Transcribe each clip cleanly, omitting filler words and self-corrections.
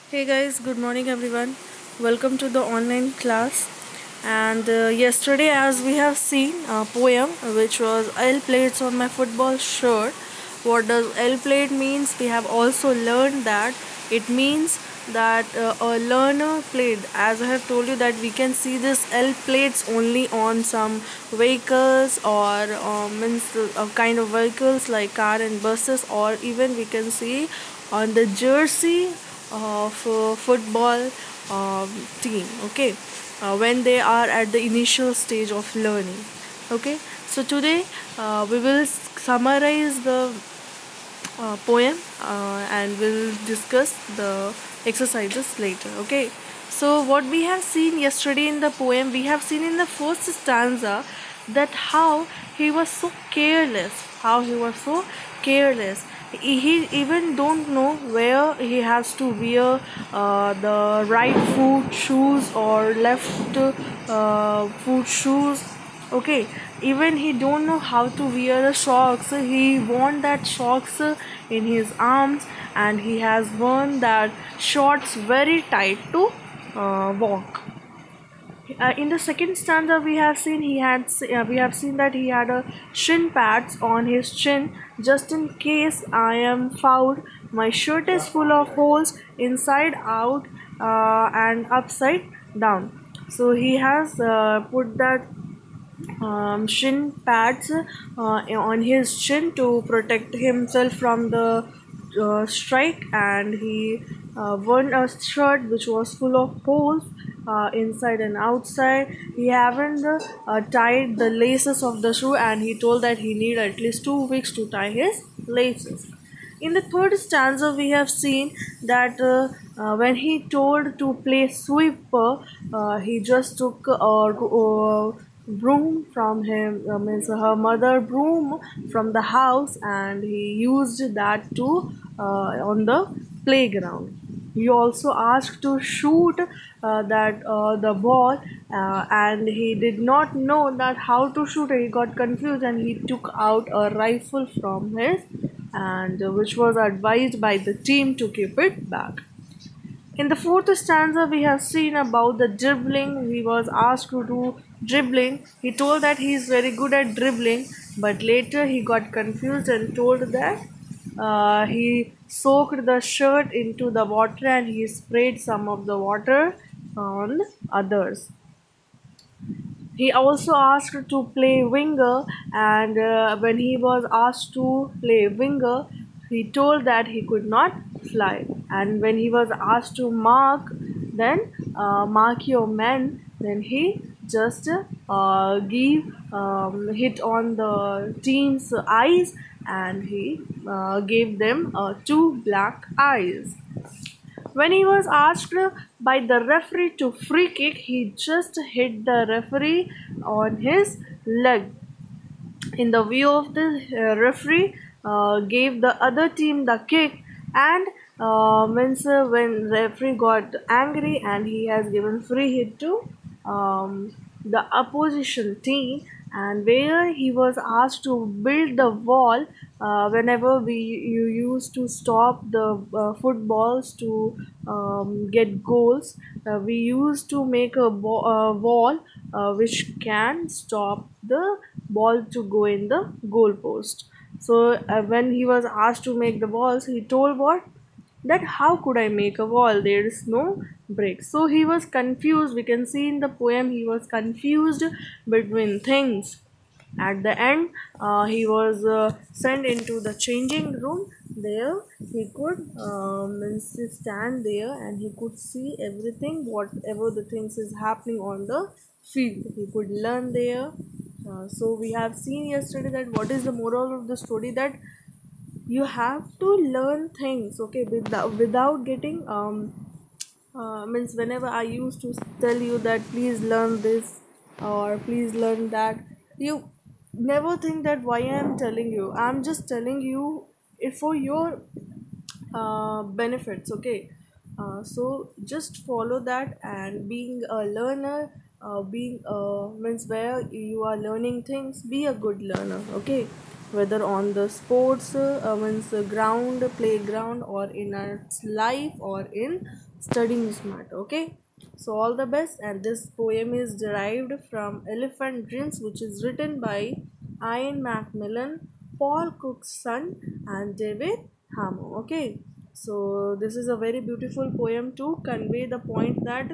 Hey guys, good morning everyone. Welcome to the online class. And yesterday, as we have seen a poem which was L plates on my football shirt. What does L plate means? We have also learned that it means that a learner played. As I have told you that we can see this L plates only on some vehicles or means kind of vehicles like car and buses, or even we can see on the jersey of football team. Okay, when they are at the initial stage of learning. Okay, so today we will summarize the poem and we'll discuss the exercises later. Okay, so what we have seen yesterday in the poem, we have seen in the first stanza that how he was so careless, how he was so careless. He even don't know where he has to wear the right foot shoes or left foot shoes. Okay, even he don't know how to wear the socks. He want that socks in his arms, and he has worn that shorts very tight to walk. In the second stanza, we have seen that he had a shin pads on his chin, just in case I am fouled. My shirt is full of holes inside out and upside down. So he has put that shin pads on his chin to protect himself from the strike, and he won a shirt which was full of holes inside and outside. He haven't tied the laces of the shoe, and he told that he need at least 2 weeks to tie his laces. In the third stanza, we have seen that when he told to play sweeper, he just took a broom from him, means her mother broom from the house, and he used that to on the playground. He also asked to shoot that the ball, and he did not know that how to shoot. He got confused, and he took out a rifle from his, and which was advised by the team to keep it back. In the fourth stanza, we have seen about the dribbling. He was asked to do dribbling. He told that he is very good at dribbling, but later he got confused and told that he soaked the shirt into the water and he sprayed some of the water on others. He also asked to play winger, and when he was asked to play winger, he told that he could not fly. And when he was asked to mark, then mark your men, then he just give hit on the team's eyes, and he gave them two black eyes. When he was asked by the referee to free kick, he just hit the referee on his leg. In the view of the referee, gave the other team the kick, and means when referee got angry and he has given free hit to the opposition team, and where he was asked to build the wall. Whenever we you used to stop the footballs to get goals, we used to make a wall which can stop the ball to go in the goal post. So when he was asked to make the balls, he told what, that how could I make a wall, there is no break. So he was confused. We can see in the poem he was confused between things. At the end, he was sent into the changing room. There he could means stand there, and he could see everything, whatever the things is happening on the field. He could learn there. So we have seen yesterday that what is the moral of the story, that you have to learn things, okay, without getting means whenever I used to tell you that please learn this or please learn that, you never think that why I am telling you. I'm just telling you if for your benefits, okay. So just follow that, and being a learner, being means where you are learning things, be a good learner, okay. whether on the sports means ground, playground, or in its life, or in studying smart. Okay, so all the best. And this poem is derived from Elephant Dreams, which is written by Ian Macmillan, Paul Cook's son, and David Hammond. Okay, so this is a very beautiful poem to convey the point that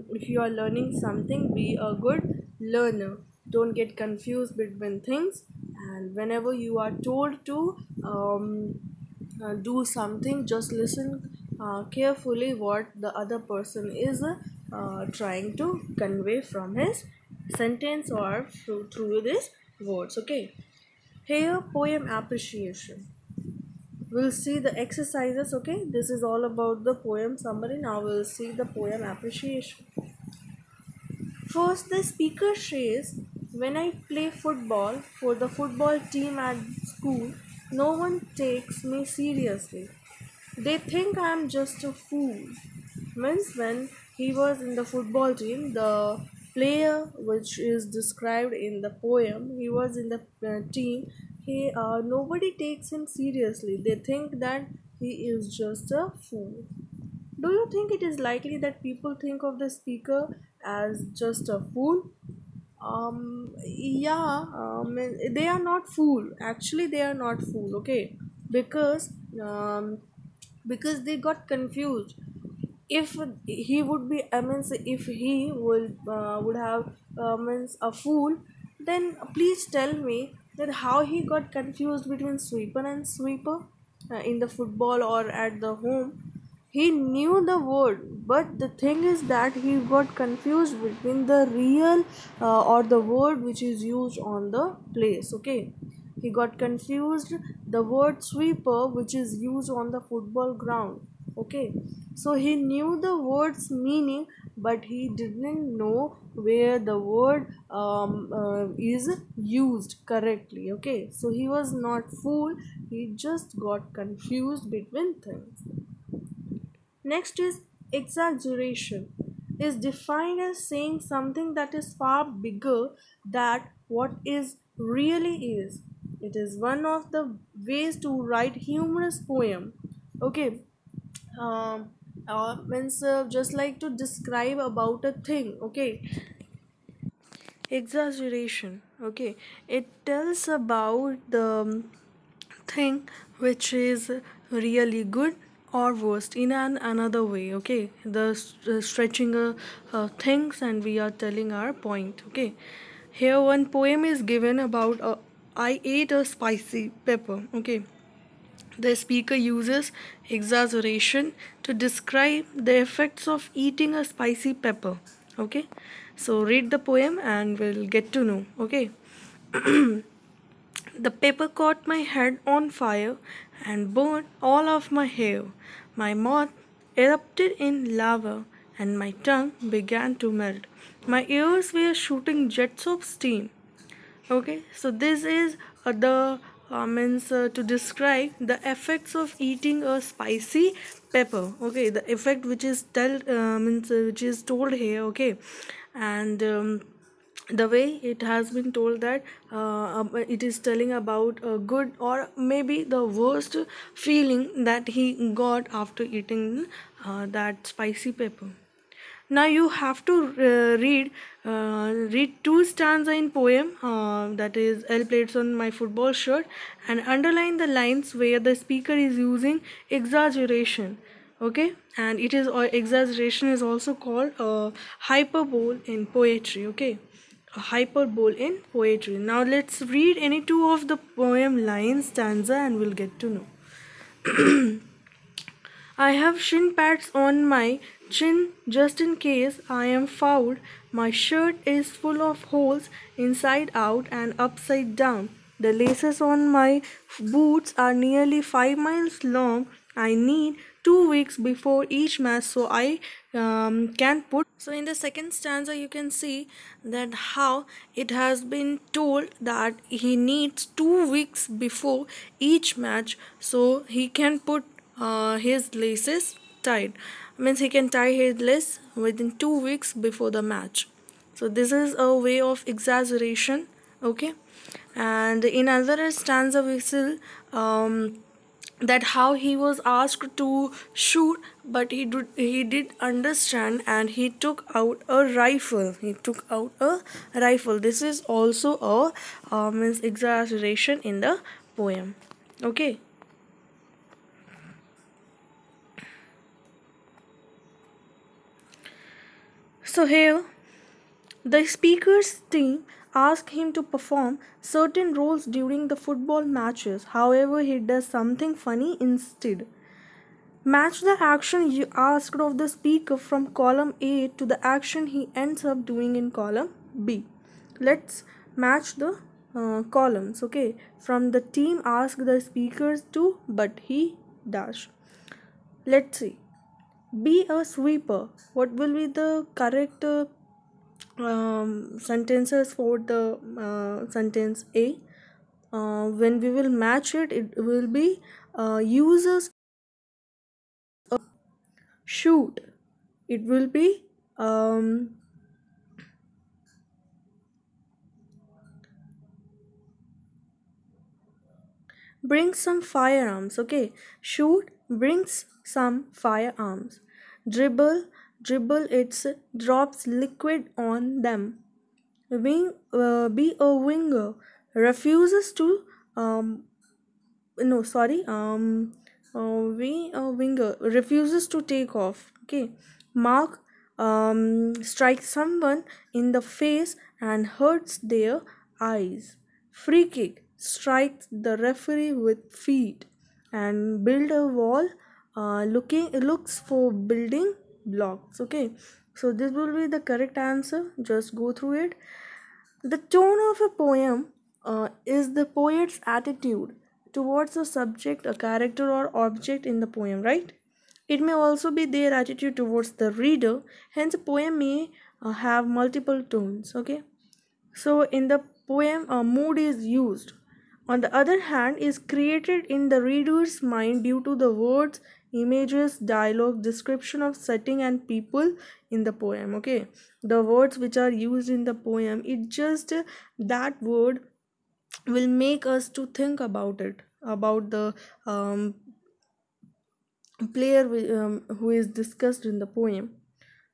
if you are learning something, be a good learner. Don't get confused between things, and whenever you are told to do something, just listen carefully what the other person is trying to convey from his sentence or through these words. Okay, here poem appreciation. We'll see the exercises. Okay, this is all about the poem summary. Now we'll see the poem appreciation. First, the speaker says, when I play football for the football team at school, no one takes me seriously. They think I'm just a fool. Means when he was in the football team, the player which is described in the poem, he was in the team. He nobody takes him seriously. They think that he is just a fool. Do you think it is likely that people think of the speaker as just a fool? Yeah, they are not fool. Actually, they are not fool. Okay, because um, because they got confused. If he would be, I mean, if he would have means a fool, then please tell me that how he got confused between sweeper and sweeper in the football or at the home. He knew the word, but the thing is that he got confused between the real or the word which is used on the place. Okay, he got confused the word sweeper which is used on the football ground. Okay, so he knew the word's meaning, but he didn't know where the word is used correctly. Okay, so he was not fool, he just got confused between things. Next is exaggeration. Is defined as saying something that is far bigger than what is really is. It is one of the ways to write humorous poem. Okay, means just like to describe about a thing. Okay, exaggeration. Okay, it tells about the thing which is really good or worst in an another way. Okay, the stretching things, and we are telling our point. Okay, here one poem is given about I ate a spicy pepper. Okay, the speaker uses exaggeration to describe the effects of eating a spicy pepper. Okay, so read the poem and we'll get to know. Okay, the pepper caught my head on fire and burned all of my hair. My mouth erupted in lava and my tongue began to melt. My ears were shooting jets of steam. Okay, so this is the means to describe the effects of eating a spicy pepper. Okay, the effect which is which is told here. Okay, and the way it has been told that it is telling about a good or maybe the worst feeling that he got after eating that spicy pepper. Now you have to read two stanza in poem, that is L plates on my football shirt, and underline the lines where the speaker is using exaggeration. Okay, and it is exaggeration is also called hyperbole in poetry. Okay, a hyperbole in poetry. Now let's read any two of the poem lines stanza and we'll get to know. I have shin pads on my chin just in case I am fouled. My shirt is full of holes inside out and upside down. The laces on my boots are nearly 5 miles long. I need 2 weeks before each match so I can put. So in the second stanza you can see that how it has been told that he needs 2 weeks before each match so he can put his laces tied. Means he can tie his lace within 2 weeks before the match. So this is a way of exaggeration. Okay, And in another stanza we see that how he was asked to shoot, but he did understand and he took out a rifle. This is also a means exaggeration in the poem. Okay. So here the speaker's team asked him to perform certain roles during the football matches. However, he does something funny instead. Match the action you asked of the speaker from column A to the action he ends up doing in column B. Let's match the columns. Okay, from the team asked the speakers to, but he dash. Let's see. Be a sweeper. What will be the correct sentences for the sentence A? When we will match it, it will be uses a shoot. It will be bring some firearms. Okay, shoot brings some firearms. Dribble, it's drops liquid on them. Be a winger, refuses to no sorry be a winger, refuses to take off. Okay. Mark strikes someone in the face and hurts their eyes. Free kick, strikes the referee with feet. And build a wall, looks for building blocks. Okay, so this will be the correct answer. Just go through it. The tone of a poem is the poet's attitude towards a subject, a character, or object in the poem, right? It may also be their attitude towards the reader, hence, a poem may have multiple tones. Okay, so in the poem, a mood is used. On the other hand, is created in the reader's mind due to the words, images, dialogue, description of setting and people in the poem. Okay, the words which are used in the poem, it just that word will make us to think about it, about the player who is discussed in the poem.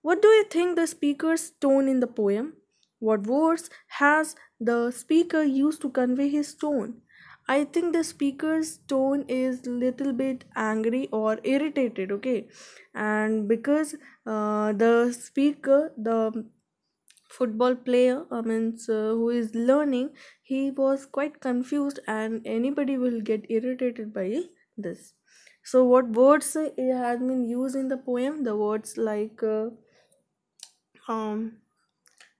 What do you think the speaker's tone in the poem? What words has the speaker used to convey his tone? I think the speaker's tone is little bit angry or irritated. Okay, and because the speaker, the football player, means who is learning, he was quite confused, and anybody will get irritated by this. So what words has been used in the poem? The words like um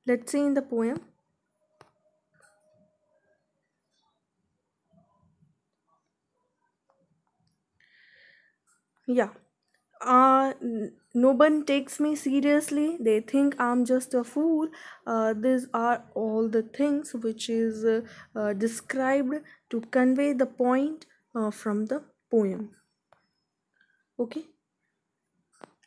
let's see in the poem. Yeah. No one takes me seriously. They think I'm just a fool. These are all the things which is described to convey the point from the poem. Okay.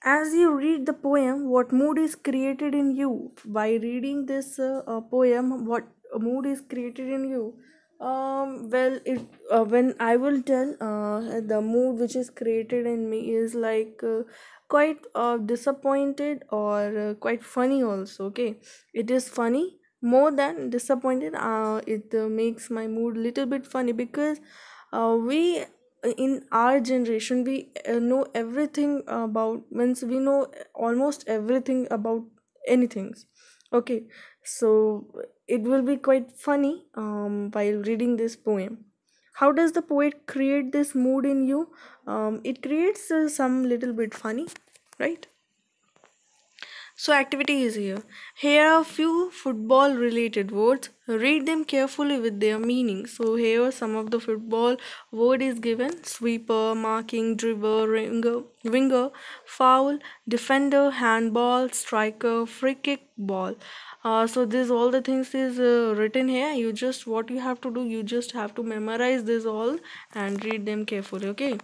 As you read the poem, what mood is created in you? By reading this poem, what mood is created in you? Well, when I will tell, the mood which is created in me is like quite disappointed or quite funny also. Okay, it is funny more than disappointed. It makes my mood little bit funny because we in our generation we know everything about, means we know almost everything about anything. Okay, so it will be quite funny while reading this poem. How does the poet create this mood in you? It creates some little bit funny, right? So activity is here. Here are a few football related words. Read them carefully with their meaning. So here some of the football word is given: sweeper, marking, dribble, winger, foul, defender, handball, striker, free kick, ball. So this all the things is written here. You just, what you have to do, you just have to memorize this all and read them carefully. Okay.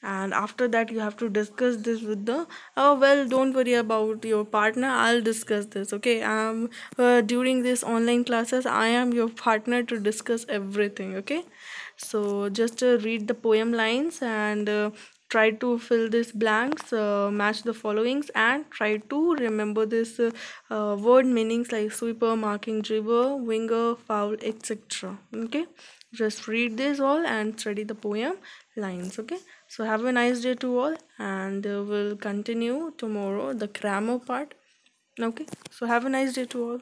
and after that you have to discuss this with the well, don't worry about your partner, I'll discuss this, okay? During this online classes I am your partner to discuss everything, okay? So just read the poem lines and try to fill these blanks, match the followings, and try to remember this word meanings like sweeper, marking, driver, winger, foul, etc. Okay, just read this all and study the poem lines. Okay, so have a nice day to all, and we'll continue tomorrow the grammar part. Okay, so have a nice day to all.